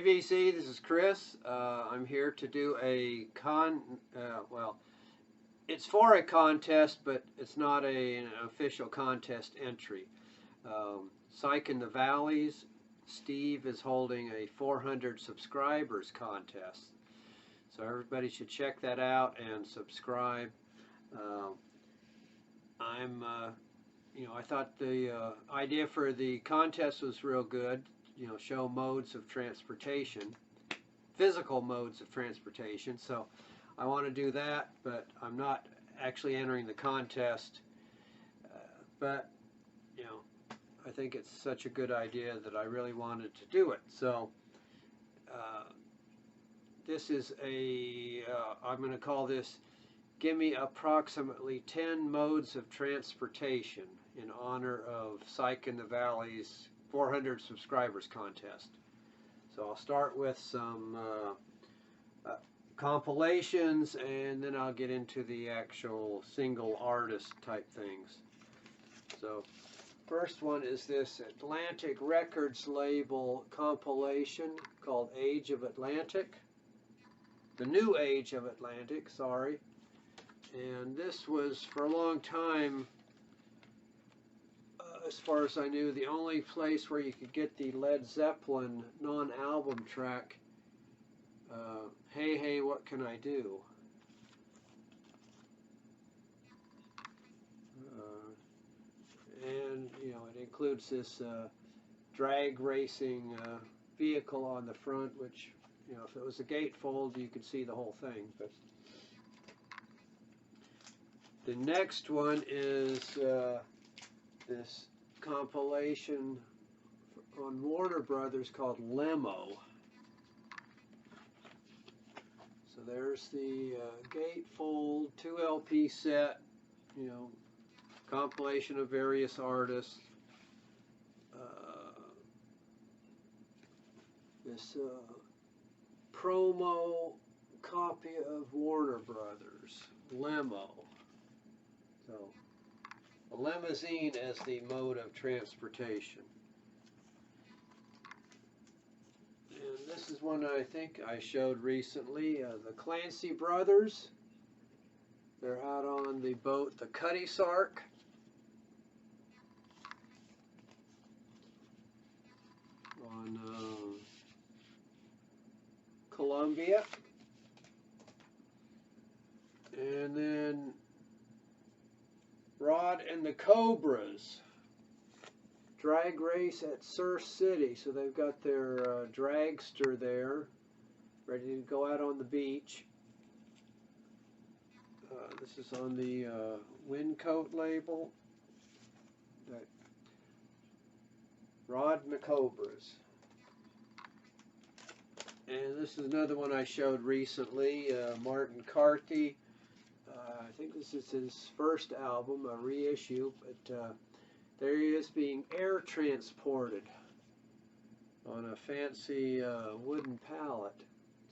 VC, this is Chris. I'm here to do a well, it's for a contest, but it's not an official contest entry. Psych in the Valleys, Steve is holding a 400 subscribers contest. So everybody should check that out and subscribe. I thought the idea for the contest was real good. Show modes of transportation, physical modes of transportation. So I want to do that, but I'm not actually entering the contest. But I think it's such a good idea that I really wanted to do it. So this is I'm going to call this Gimme approximately 10 modes of transportation in honor of Psych in the Valleys 400 subscribers contest. So I'll start with some compilations, and then I'll get into the actual single artist type things. So first one is this Atlantic Records label compilation called Age of Atlantic. The New Age of Atlantic, sorry. And this was, for a long time, as far as I knew, the only place where you could get the Led Zeppelin non-album track, Hey Hey What Can I Do? And it includes this drag racing vehicle on the front, which, if it was a gatefold, you could see the whole thing. But the next one is this compilation on Warner Brothers called Lemo. So there's the gatefold 2 LP set, compilation of various artists. This promo copy of Warner Brothers, Lemo. So a limousine as the mode of transportation. And this is one I think I showed recently, the Clancy brothers. They're out on the boat, the Cutty Sark. On Columbia. And then Rod and the Cobras, drag race at Surf City. So they've got their dragster there, ready to go out on the beach. This is on the Windcoat label. Rod and the Cobras. And this is another one I showed recently, Martin Carthy. I think this is his first album, a reissue, but there he is being air transported on a fancy wooden pallet.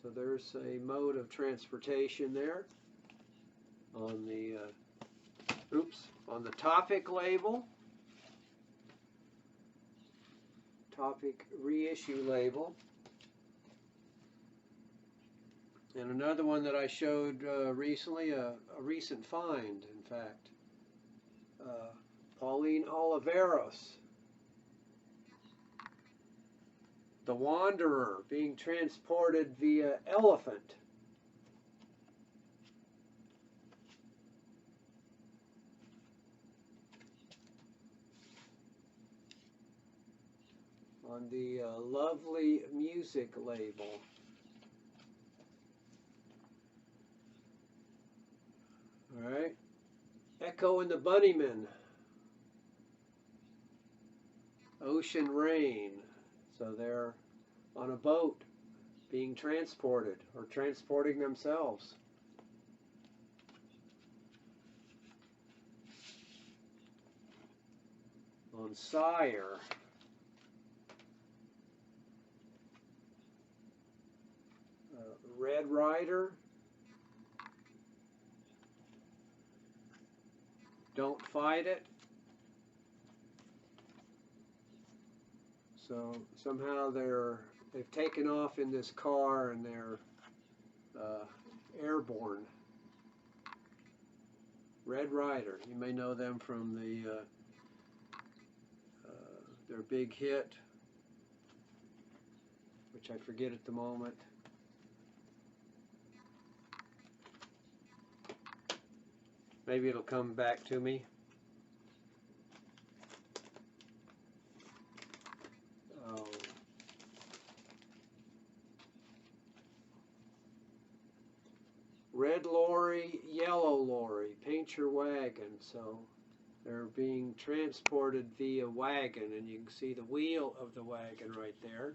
So there's a mode of transportation there on the on the Topic label, Topic reissue label. And another one that I showed recently, a recent find, in fact, Pauline Oliveros, The Wanderer, being transported via elephant. On the Lovely Music label. All right, Echo and the Bunnymen, Ocean Rain. So they're on a boat being transported or transporting themselves. On Sire. Red Rider. Don't Fight It. So somehow they're they've taken off in this car and they're airborne. Red Rider, you may know them from their big hit, which I forget at the moment. Maybe it'll come back to me. Oh. Red lorry, yellow lorry, paint your wagon. So they're being transported via wagon, and you can see the wheel of the wagon right there.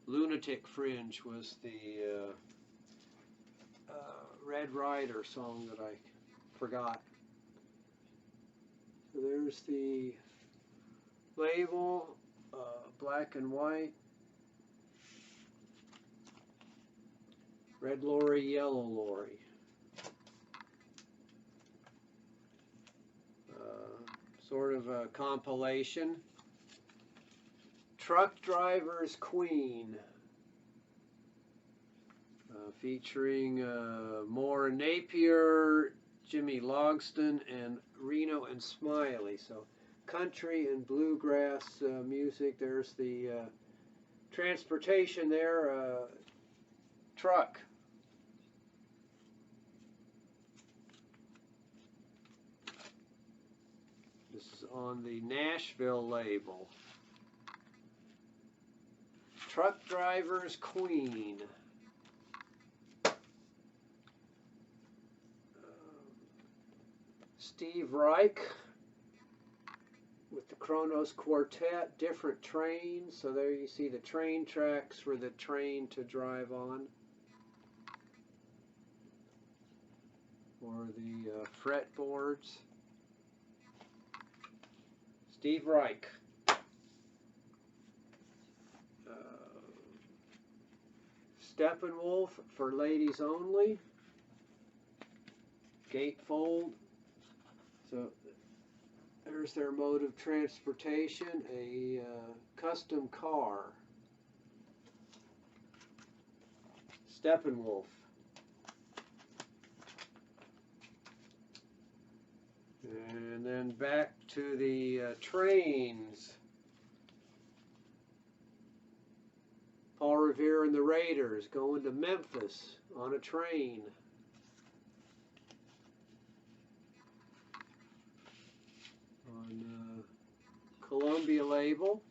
Lunatic Fringe was the Red Rider song that I forgot. So there's the label, black and white. Red lorry, yellow lorry. Sort of a compilation. Truck Driver's Queen, featuring Maura Napier, Jimmy Logston, and Reno and Smiley. So country and bluegrass music. There's the transportation there, truck. This is on the Nashville label. Truck Driver's Queen. Steve Reich with the Kronos Quartet, different trains. So there you see the train tracks for the train to drive on. Or the fretboards. Steve Reich. Steppenwolf for ladies only. Gatefold. So there's their mode of transportation, a custom car. Steppenwolf. And then back to the trains. Paul Revere and the Raiders going to Memphis on a train. On Columbia label.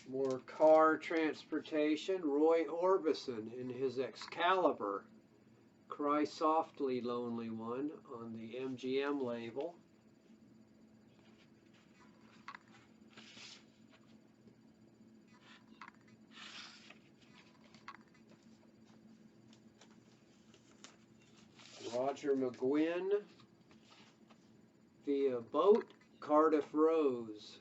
More car transportation. Roy Orbison in his Excalibur. Cry Softly Lonely One on the MGM label. Roger McGuinn via boat, Cardiff Rose.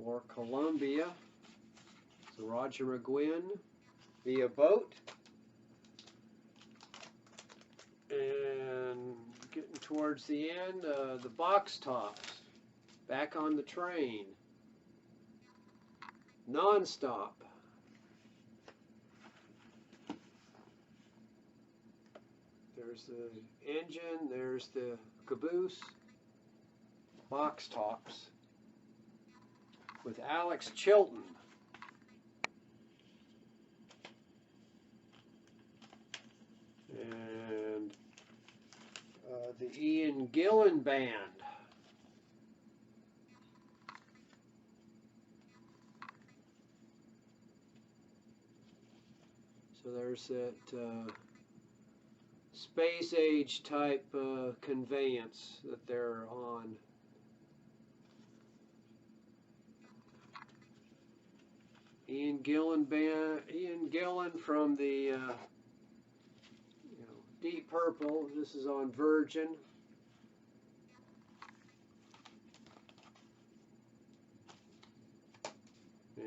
Or Columbia. So Roger McGuinn via boat. And getting towards the end, the box tops back on the train. Non-stop. There's the engine, there's the caboose, box tops with Alex Chilton. And the Ian Gillan Band. So there's that space age type conveyance that they're on. Ian Gillan Band, Ian Gillan from the Deep Purple. This is on Virgin.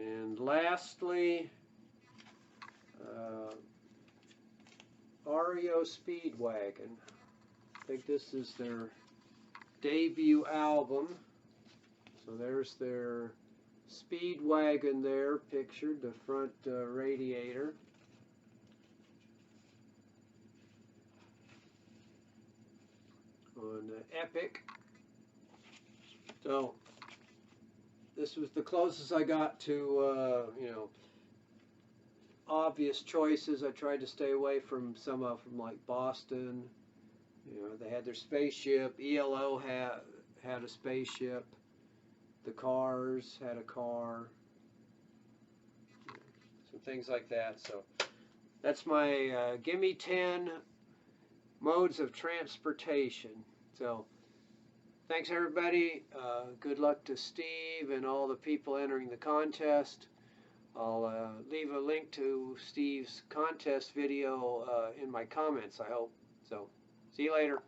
And lastly, REO Speedwagon. I think this is their debut album. So there's their Speedwagon there pictured, the front radiator. On Epic. So this was the closest I got to, you know, obvious choices. I tried to stay away from some of them, like Boston. You know, they had their spaceship. ELO had a spaceship. The Cars had a car. Some things like that. So that's my Gimme 10 modes of transportation. So thanks everybody. Good luck to Steve and all the people entering the contest. I'll leave a link to Steve's contest video in my comments, I hope. So see you later.